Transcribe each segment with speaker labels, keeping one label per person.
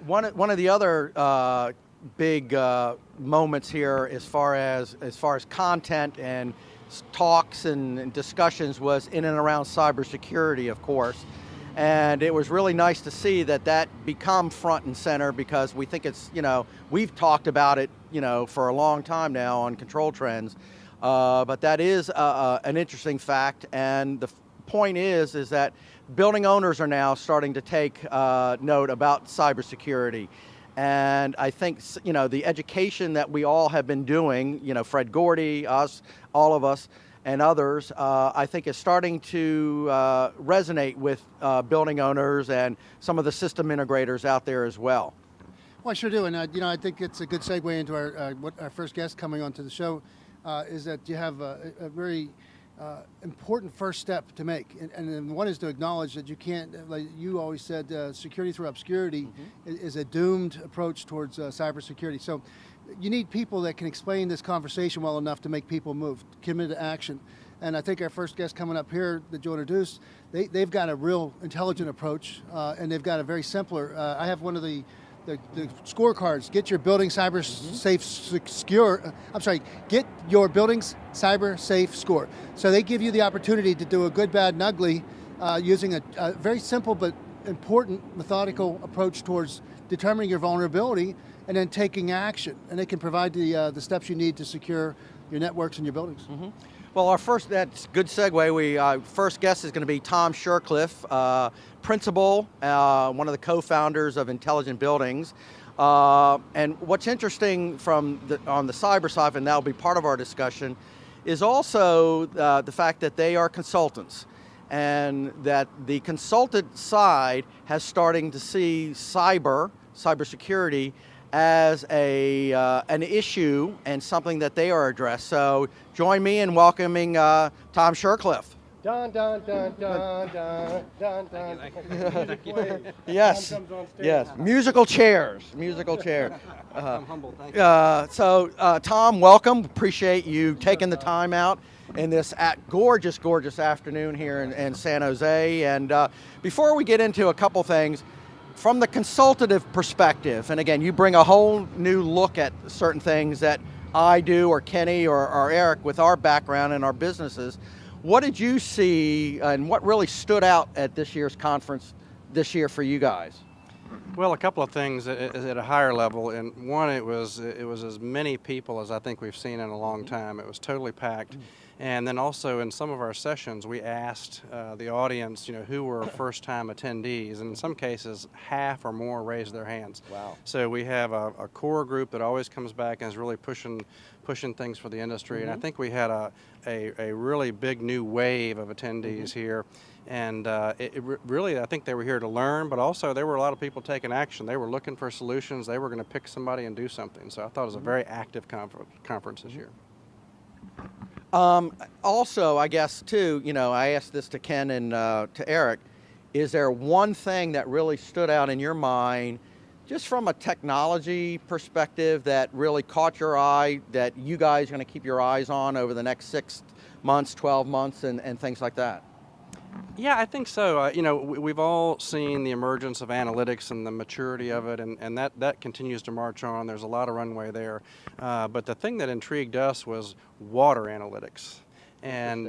Speaker 1: one of the other big moments here, as far as content and talks and discussions, was in and around cybersecurity, of course. And it was really nice to see that become front and center, because we think it's, we've talked about it, for a long time now on Control Trends. But that is an interesting fact. And the point is that building owners are now starting to take note about cybersecurity. And I think, the education that we all have been doing, Fred Gordy, us, all of us, and others, I think is starting to resonate with building owners and some of the system integrators out there as well.
Speaker 2: Well, I sure do, and I think it's a good segue into our first guest coming onto the show, is that you have a very important first step to make, and one is to acknowledge that you can't, like you always said, security through obscurity is a doomed approach towards cybersecurity. So you need people that can explain this conversation well enough to make people move, commit to action. And I think our first guest coming up here that you'll introduce, they've got a real intelligent approach, and they've got a very simpler, I have one of the scorecards. Get your building cyber safe secure. Get your building's cyber safe score. So they give you the opportunity to do a good, bad, and ugly using a very simple but important methodical approach towards determining your vulnerability and then taking action. And they can provide the steps you need to secure your networks and your buildings.
Speaker 1: Well, that's a good segue. First guest is going to be Tom Shircliff, principal, one of the co-founders of Intelligent Buildings. And what's interesting on the cyber side, and that'll be part of our discussion, is also the fact that they are consultants, and that the consultant side has starting to see cybersecurity as an issue and something that they are addressed. So join me in welcoming Tom Shircliff.
Speaker 3: Dun, dun, dun, dun, dun, dun, dun.
Speaker 1: Yes, yes. Musical chairs.
Speaker 3: I'm humble, thank you.
Speaker 1: So Tom, welcome. Appreciate you taking the time out in this gorgeous, gorgeous afternoon here in San Jose. And before we get into a couple things, from the consultative perspective, and again, you bring a whole new look at certain things that I do, or Kenny, or Eric, with our background and our businesses. What did you see, and what really stood out at this year's conference this year for you guys?
Speaker 3: Well, a couple of things at a higher level, and one, it was as many people as I think we've seen in a long time. It was totally packed. And then also in some of our sessions, we asked the audience, who were first-time attendees. And in some cases, half or more raised their hands.
Speaker 1: Wow.
Speaker 3: So we have a core group that always comes back and is really pushing things for the industry. And I think we had a really big new wave of attendees here. And really, I think they were here to learn, but also there were a lot of people taking action. They were looking for solutions. They were going to pick somebody and do something. So I thought it was a very active conference this year.
Speaker 1: Also, I guess, too, I asked this to Ken and to Eric, is there one thing that really stood out in your mind, just from a technology perspective, that really caught your eye, that you guys are going to keep your eyes on over the next 6 months, 12 months, and things like that?
Speaker 3: Yeah, I think so. We've all seen the emergence of analytics and the maturity of it, and that continues to march on. There's a lot of runway there. But the thing that intrigued us was water analytics. And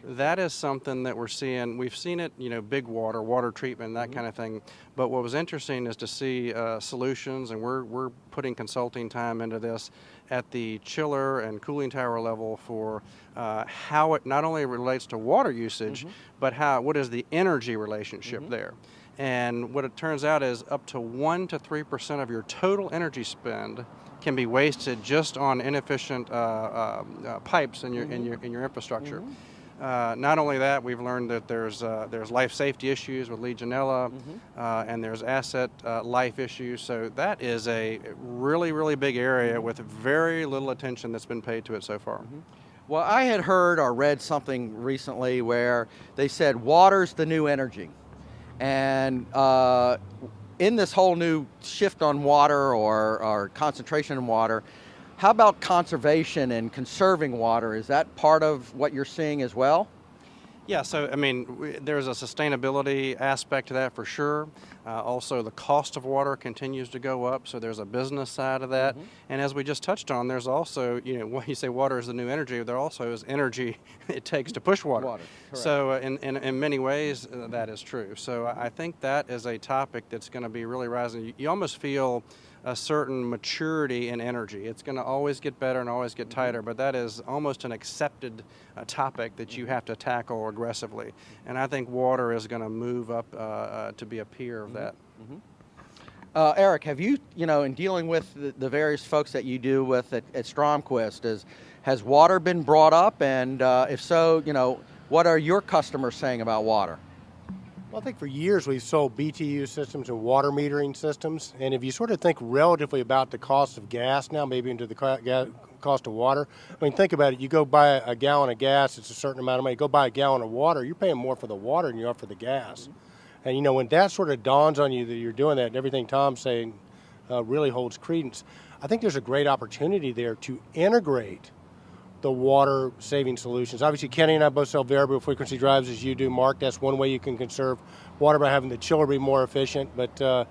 Speaker 3: that is something that we're seeing. We've seen it, big water treatment, that kind of thing. But what was interesting is to see solutions, and we're putting consulting time into this at the chiller and cooling tower level for how it not only relates to water usage, but what is the energy relationship there. And what it turns out is up to 1 to 3% of your total energy spend can be wasted just on inefficient pipes in your infrastructure. Not only that, we've learned that there's life safety issues with Legionella, and there's asset life issues. So that is a really, really big area with very little attention that's been paid to it so far.
Speaker 1: Well, I had heard or read something recently where they said water's the new energy. And in this whole new shift on water or concentration in water, how about conservation and conserving water? Is that part of what you're seeing as well?
Speaker 3: Yeah, so I mean, there's a sustainability aspect to that for sure. Also, the cost of water continues to go up, so there's a business side of that. And as we just touched on, there's also, when you say water is the new energy, there also is energy it takes to push water.
Speaker 1: Water, correct.
Speaker 3: So in many ways, that is true. So I think that is a topic that's going to be really rising. You almost feel a certain maturity in energy. It's going to always get better and always get tighter, but that is almost an accepted topic that you have to tackle aggressively. And I think water is going to move up to be a peer of that.
Speaker 1: Eric, have you, in dealing with the various folks that you do with at Stromquist, has water been brought up? And if so, what are your customers saying about water?
Speaker 4: Well, I think for years we've sold BTU systems and water metering systems, and if you sort of think relatively about the cost of gas now, maybe into the cost of water, I mean, think about it. You go buy a gallon of gas, it's a certain amount of money. You go buy a gallon of water, you're paying more for the water than you are for the gas. And when that sort of dawns on you that you're doing that, and everything Tom's saying really holds credence, I think there's a great opportunity there to integrate the water saving solutions. Obviously, Kenny and I both sell variable frequency drives as you do, Mark. That's one way you can conserve water by having the chiller be more efficient. But so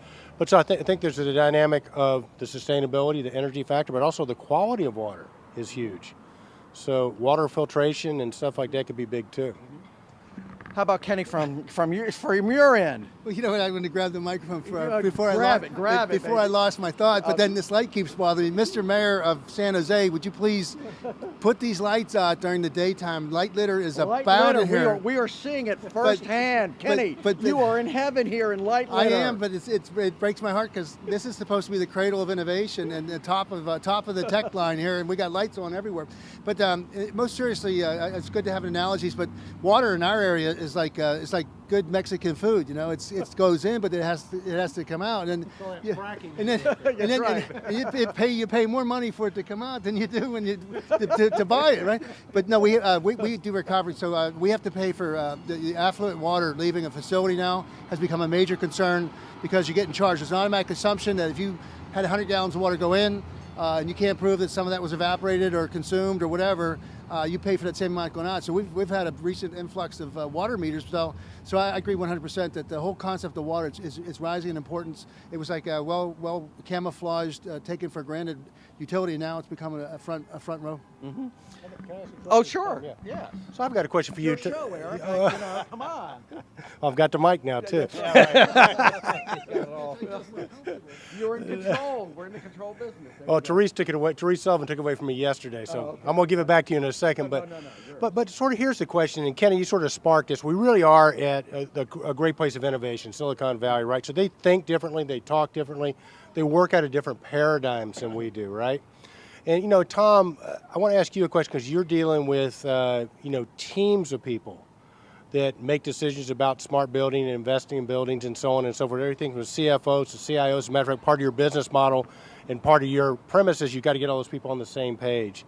Speaker 4: I think there's a dynamic of the sustainability, the energy factor, but also the quality of water is huge. So water filtration and stuff like that could be big too.
Speaker 1: How about Kenny from your end?
Speaker 2: Well, you know what? I'm going to grab the microphone
Speaker 1: Before I
Speaker 2: lost my thought. But then this light keeps bothering me. Mr. Mayor of San Jose, would you please put these lights out during the daytime? Light litter is abounding here.
Speaker 1: We are seeing it firsthand, Kenny.
Speaker 2: But
Speaker 1: you are in heaven here in light litter.
Speaker 2: I am, but it breaks my heart because this is supposed to be the cradle of innovation and the top of the tech line here, and we got lights on everywhere. But most seriously, it's good to have analogies. But water in our area is like good Mexican food. It goes in, but it has to come out. And you pay more money for it to come out than you do when to buy it, right? But no, we do recovery, so we have to pay for the affluent water leaving a facility now has become a major concern because you're getting charged. It's an automatic assumption that if you had 100 gallons of water go in and you can't prove that some of that was evaporated or consumed or whatever, you pay for that same amount going out. So we've had a recent influx of water meters. So I agree 100% that the whole concept of water is rising in importance. It was like a well camouflaged, taken for granted utility. Now it's becoming a front row.
Speaker 1: Mm-hmm. Oh, sure.
Speaker 4: Yeah. So I've got a question for you.
Speaker 1: Show, Eric. Come on.
Speaker 4: I've got the mic now too.
Speaker 1: You're in control. We're in the control business.
Speaker 4: Oh, Therese took it away. Therese Sullivan took it away from me yesterday, so okay. I'm going to give it back to you in a second. But sort of here's the question, and Kenny, you sort of sparked this. We really are at a great place of innovation, Silicon Valley, right? So they think differently, they talk differently, they work out of different paradigms than we do, right? And Tom, I want to ask you a question because you're dealing with teams of people that make decisions about smart building and investing in buildings and so on and so forth. Everything from CFOs to CIOs. As a matter of fact, part of your business model and part of your premise is you've got to get all those people on the same page.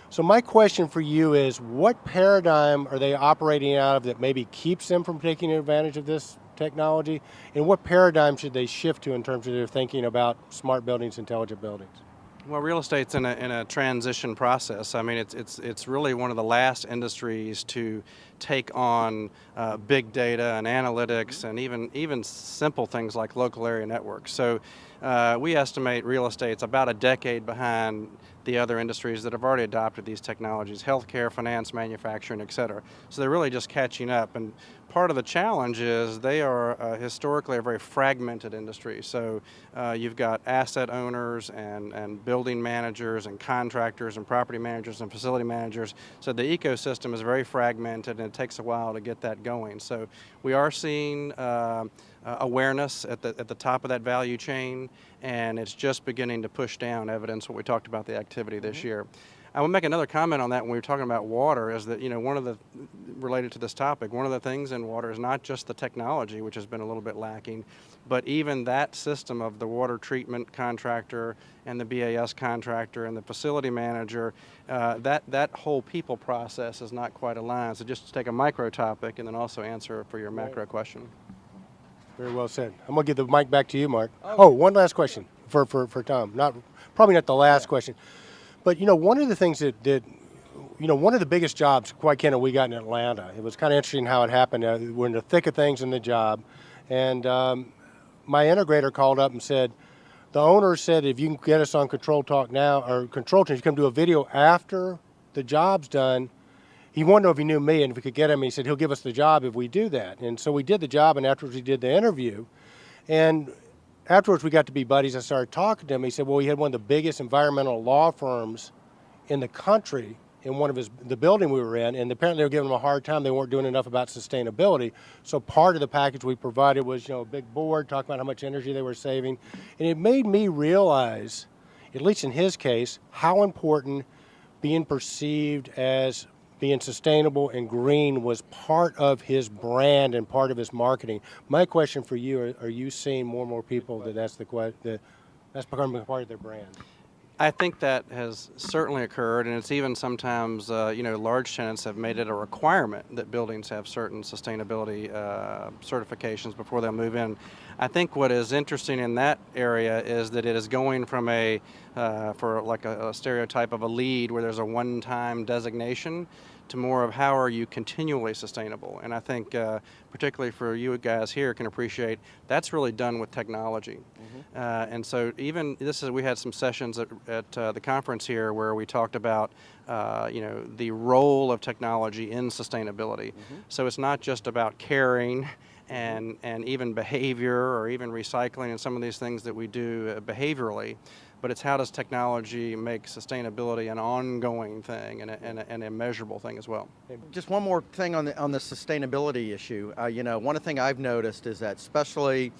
Speaker 4: So my question for you is, what paradigm are they operating out of that maybe keeps them from taking advantage of this technology? And what paradigm should they shift to in terms of their thinking about smart buildings, intelligent buildings?
Speaker 3: Well, real estate's in a transition process. I mean, it's really one of the last industries to take on big data and analytics and even simple things like local area networks. So we estimate real estate's about a decade behind the other industries that have already adopted these technologies: healthcare, finance, manufacturing, et cetera. So they're really just catching up. And part of the challenge is they are historically a very fragmented industry. So you've got asset owners and building managers and contractors and property managers and facility managers. So the ecosystem is very fragmented, and it takes a while to get that going. So we are seeing awareness at the top of that value chain, and it's just beginning to push down, evidence what we talked about the activity this year. I will make another comment on that when we were talking about water, is that, related to this topic, one of the things in water is not just the technology, which has been a little bit lacking, but even that system of the water treatment contractor and the BAS contractor and the facility manager, that whole people process is not quite aligned. So just to take a micro topic and then also answer for your macro question.
Speaker 4: Very well said. I'm going to give the mic back to you, Mark. Oh, one last question for Tom. Probably not the last question. But, one of the things that one of the biggest jobs, quite candid, we got in Atlanta. It was kind of interesting how it happened. We're in the thick of things in the job, and my integrator called up and said, the owner said, if you can get us on Control Talk now, or Control Team, you come do a video after the job's done. He wanted to know if he knew me and if we could get him. He said he'll give us the job if we do that. And so we did the job, and afterwards we did the interview. And afterwards we got to be buddies. I started talking to him. He said, well, he had one of the biggest environmental law firms in the country in the building we were in, and apparently they were giving him a hard time. They weren't doing enough about sustainability. So part of the package we provided was, a big board talking about how much energy they were saving. And it made me realize, at least in his case, how important being perceived as being sustainable and green was part of his brand and part of his marketing. My question for you, are you seeing more and more people that's becoming part of their brand?
Speaker 3: I think that has certainly occurred, and it's even sometimes, large tenants have made it a requirement that buildings have certain sustainability certifications before they'll move in. I think what is interesting in that area is that it is going from a stereotype of a LEED where there's a one-time designation to more of how are you continually sustainable. And I think particularly for you guys here can appreciate that's really done with technology. And so even we had some sessions at the conference here where we talked about the role of technology in sustainability. So it's not just about caring and even behavior or even recycling and some of these things that we do behaviorally, but it's how does technology make sustainability an ongoing thing and a measurable thing as well.
Speaker 1: Just one more thing on the sustainability issue. One thing I've noticed is that especially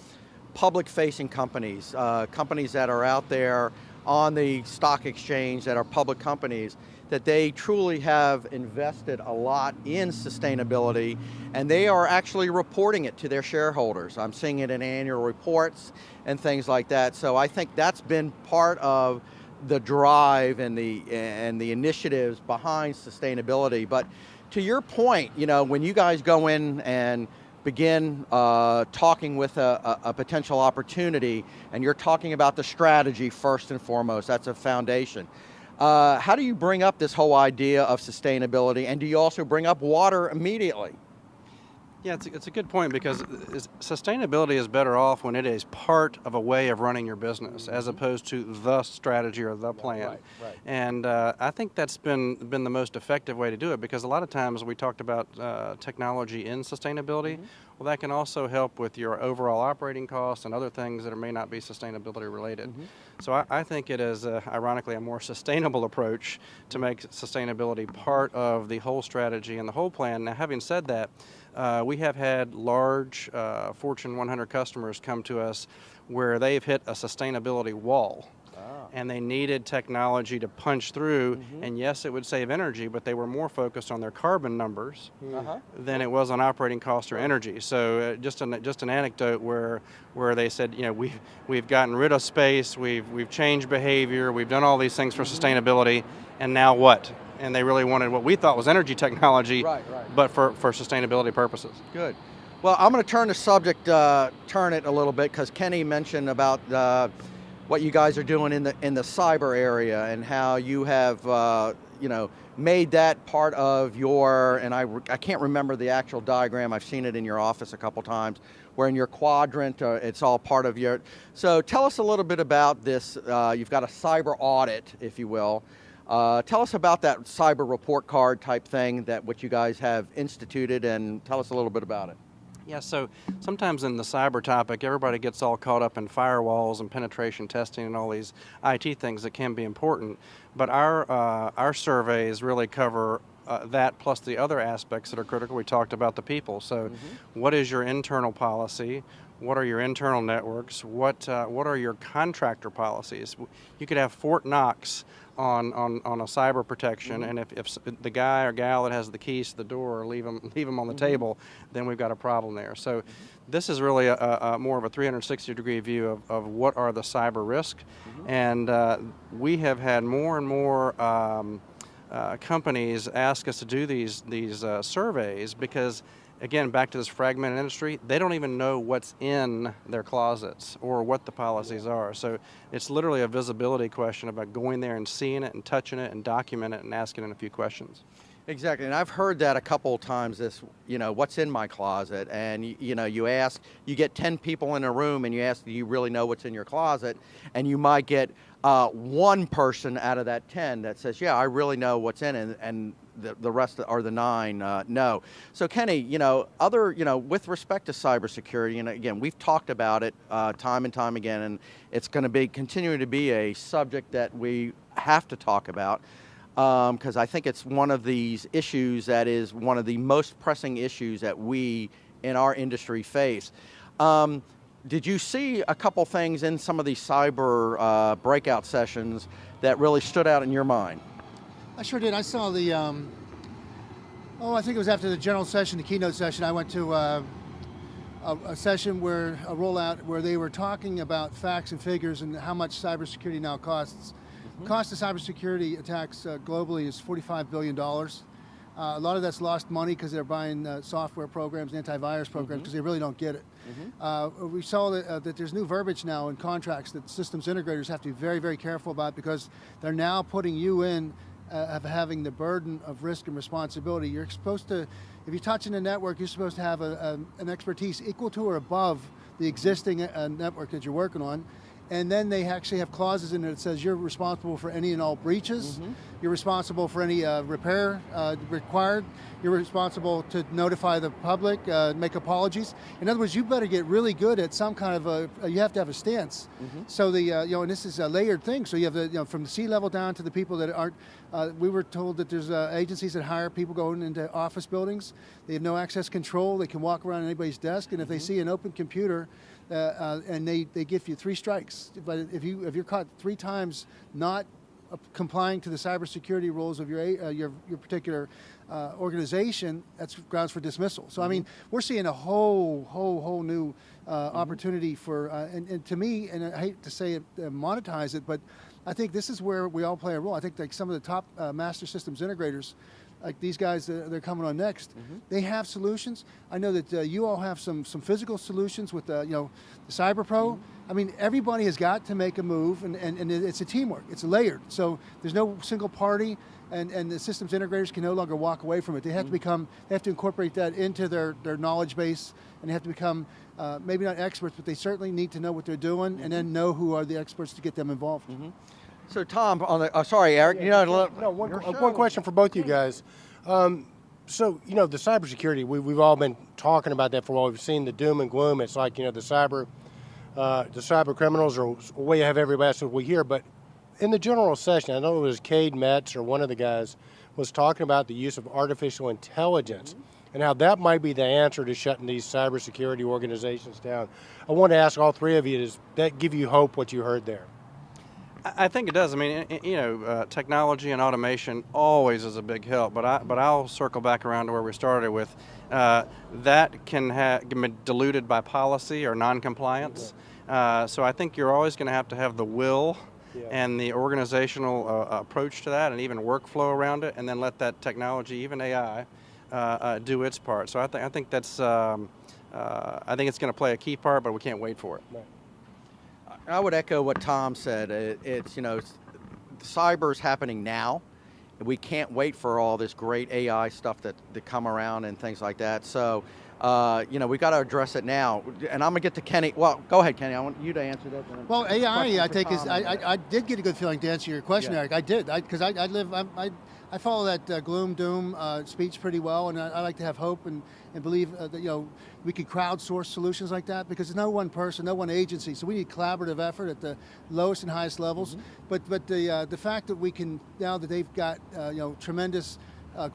Speaker 1: public-facing companies, companies that are out there on the stock exchange that are public companies, that they truly have invested a lot in sustainability, and they are actually reporting it to their shareholders. I'm seeing it in annual reports and things like that. So I think that's been part of the drive and the initiatives behind sustainability. But to your point, when you guys go in and begin talking with a potential opportunity, and you're talking about the strategy first and foremost, that's a foundation. How do you bring up this whole idea of sustainability, and do you also bring up water immediately?
Speaker 3: Yeah, it's a good point because sustainability is better off when it is part of a way of running your business as opposed to the strategy or the plan.
Speaker 1: Right.
Speaker 3: And I think that's been the most effective way to do it because a lot of times we talked about technology in sustainability. Well, that can also help with your overall operating costs and other things that may not be sustainability related. So I think it is, ironically, a more sustainable approach to make sustainability part of the whole strategy and the whole plan. Now, having said that, we have had large Fortune 100 customers come to us where they've hit a sustainability wall. And they needed technology to punch through, and yes, it would save energy, but they were more focused on their carbon numbers than it was on operating cost or energy. So just an anecdote where they said, we've gotten rid of space, we've changed behavior, we've done all these things for sustainability, and now what? And they really wanted what we thought was energy technology, but for sustainability purposes.
Speaker 1: Good. Well, I'm going to turn the subject, turn it a little bit, because Kenny mentioned about what you guys are doing in the cyber area and how you have made that part of your, and I can't remember the actual diagram, I've seen it in your office a couple times, where in your quadrant it's all part of your, so tell us a little bit about this. You've got a cyber audit, if you will. Tell us about that cyber report card type thing that what you guys have instituted, and tell us a little bit about it.
Speaker 3: Yeah, so sometimes in the cyber topic, everybody gets all caught up in firewalls and penetration testing and all these IT things that can be important. But our surveys really cover that plus the other aspects that are critical. We talked about the people. So what is your internal policy? What are your internal networks? What are your contractor policies? You could have Fort Knox on a cyber protection, and if the guy or gal that has the keys to the door leave them on the table, then we've got a problem there. So this is really a more of a 360-degree view of what are the cyber risks, and we have had more and more companies ask us to do these surveys because again, back to this fragmented industry, they don't even know what's in their closets or what the policies are. So it's literally a visibility question about going there and seeing it and touching it and documenting it and asking it a few questions.
Speaker 1: Exactly, and I've heard that a couple of times. This, what's in my closet, and you ask, you get 10 people in a room, and you ask, do you really know what's in your closet? And you might get one person out of that 10 that says, yeah, I really know what's in it, and the rest are the 9 no. So Kenny, with respect to cybersecurity, and again, we've talked about it time and time again, and it's going to be continuing to be a subject that we have to talk about. Because I think it's one of these issues that is one of the most pressing issues that we in our industry face. Did you see a couple things in some of these cyber breakout sessions that really stood out in your mind?
Speaker 2: I sure did. I saw the, I think it was after the general session, the keynote session. I went to a session a rollout where they were talking about facts and figures and how much cybersecurity now costs. Cost of cybersecurity attacks globally is $45 billion. A lot of that's lost money because they're buying software programs, antivirus programs, because they really don't get it. We saw that there's new verbiage now in contracts that systems integrators have to be very, very careful about, because they're now putting you in of having the burden of risk and responsibility. You're supposed to, if you're touching a network, you're supposed to have an expertise equal to or above the existing network that you're working on. And then they actually have clauses in it that says you're responsible for any and all breaches. You're responsible for any repair required. You're responsible to notify the public, make apologies. In other words, you better get really good at some kind of you have to have a stance. So and this is a layered thing. So you have from the C-level down to the people that aren't. We were told that there's agencies that hire people going into office buildings. They have no access control. They can walk around anybody's desk, and if they see an open computer, and they give you 3 strikes. But if you're caught 3 times not complying to the cybersecurity rules of your particular organization, that's grounds for dismissal. So I mean, we're seeing a whole new opportunity for, and to me, and I hate to say it, monetize it, but I think this is where we all play a role. I think like some of the top master systems integrators, like these guys that they're coming on next, they have solutions. I know that you all have some physical solutions with the Cyber Pro. I mean, everybody has got to make a move, and it's a teamwork. It's layered. So there's no single party, and the systems integrators can no longer walk away from it. They have to they have to incorporate that into their knowledge base, and they have to become maybe not experts, but they certainly need to know what they're doing, and then know who are the experts to get them involved.
Speaker 1: So Tom, on the sorry, Eric,
Speaker 4: one question for both you guys. So the cybersecurity, we've all been talking about that for a while. We've seen the doom and gloom. It's like the cyber criminals are way ahead of everybody else we hear. But in the general session, I know it was Cade Metz or one of the guys was talking about the use of artificial intelligence and how that might be the answer to shutting these cybersecurity organizations down. I want to ask all 3 of you: does that give you hope? What you heard there?
Speaker 3: I think it does. I mean, technology and automation always is a big help. But I'll circle back around to where we started with that can be diluted by policy or non-compliance. So I think you're always going to have the will and the organizational approach to that, and even workflow around it, and then let that technology, even AI, do its part. So I think that's I think it's going to play a key part, but we can't wait for it.
Speaker 4: Right.
Speaker 1: I would echo what Tom said. It's cyber's happening now. We can't wait for all this great AI stuff to come around and things like that. So, we got to address it now. And I'm gonna get to Kenny. Well, go ahead, Kenny. I want you to answer that.
Speaker 2: Well, AI, I think I did get a good feeling to answer your question, Eric. I did, because I follow that gloom doom speech pretty well, and I like to have hope and believe that we can crowdsource solutions like that, because there's no one person, no one agency. So we need collaborative effort at the lowest and highest levels. But the fact that we can, now that they've got tremendous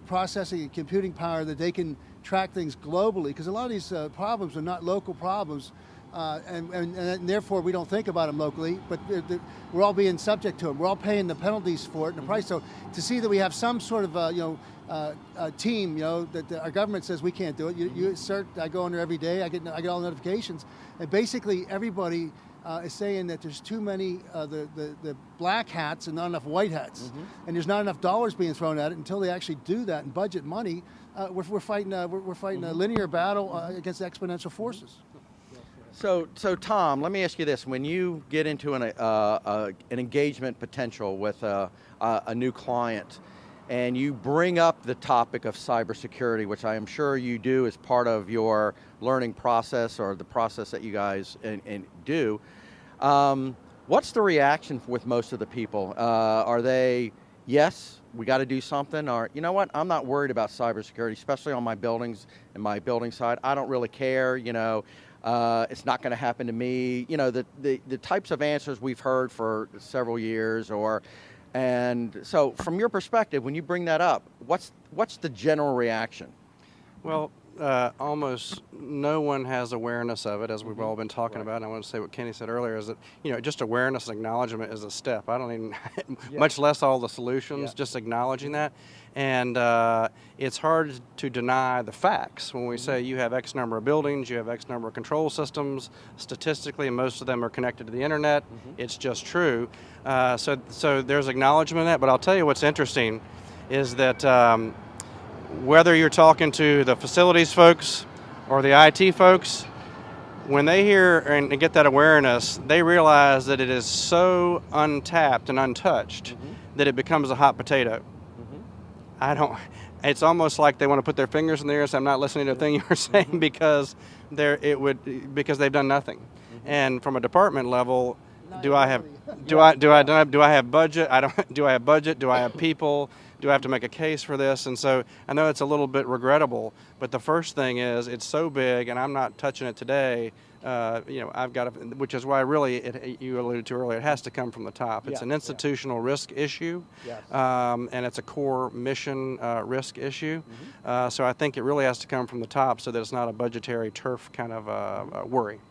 Speaker 2: processing and computing power, that they can track things globally, because a lot of these problems are not local problems. And therefore we don't think about them locally, but we're all being subject to them. We're all paying the penalties for it and the price. So to see that we have some sort of a team, that our government says we can't do it. You assert, I go in there every day. I get all the notifications, and basically everybody is saying that there's too many the black hats and not enough white hats, and there's not enough dollars being thrown at it until they actually do that and budget money. we're fighting a linear battle against exponential forces.
Speaker 1: So Tom, let me ask you this: when you get into an engagement potential with a new client, and you bring up the topic of cybersecurity, which I am sure you do as part of your learning process or the process that you guys do, what's the reaction with most of the people? Are they, yes, we got to do something, or you know what, I'm not worried about cybersecurity, especially on my buildings and my building side. I don't really care, it's not going to happen to me. The types of answers we've heard for several years, and so from your perspective, when you bring that up, what's the general reaction?
Speaker 3: Well, almost no one has awareness of it, as we've all been talking about. And I want to say what Kenny said earlier is that, just awareness and acknowledgement is a step. I don't even, much less all the solutions, just acknowledging that. And it's hard to deny the facts. When we say you have X number of buildings, you have X number of control systems, statistically most of them are connected to the internet, it's just true. So there's acknowledgement of that, but I'll tell you what's interesting is that whether you're talking to the facilities folks or the IT folks, when they hear and get that awareness, they realize that it is so untapped and untouched that it becomes a hot potato. It's almost like they want to put their fingers in the air and say, I'm not listening to a thing you were saying because they've done nothing. And from a department level, do I have budget? Do I have budget? Do I have people? Do I have to make a case for this? And so I know it's a little bit regrettable, but the first thing is it's so big, and I'm not touching it today. I've got to, which is why really you alluded to earlier, it has to come from the top. It's an institutional risk issue, and it's a core mission risk issue. So I think it really has to come from the top, so that it's not a budgetary turf kind of worry.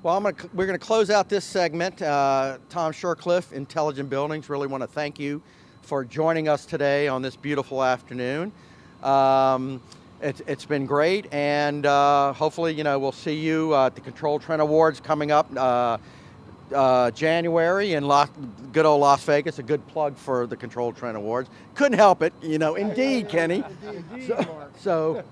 Speaker 1: Well, we're going to close out this segment. Tom Shircliff, Intelligent Buildings, really want to thank you for joining us today on this beautiful afternoon. It's been great, and hopefully, we'll see you at the Control Trend Awards coming up January in good old Las Vegas. A good plug for the Control Trend Awards. Couldn't help it, indeed, Kenny.
Speaker 2: Indeed, Mark.
Speaker 1: So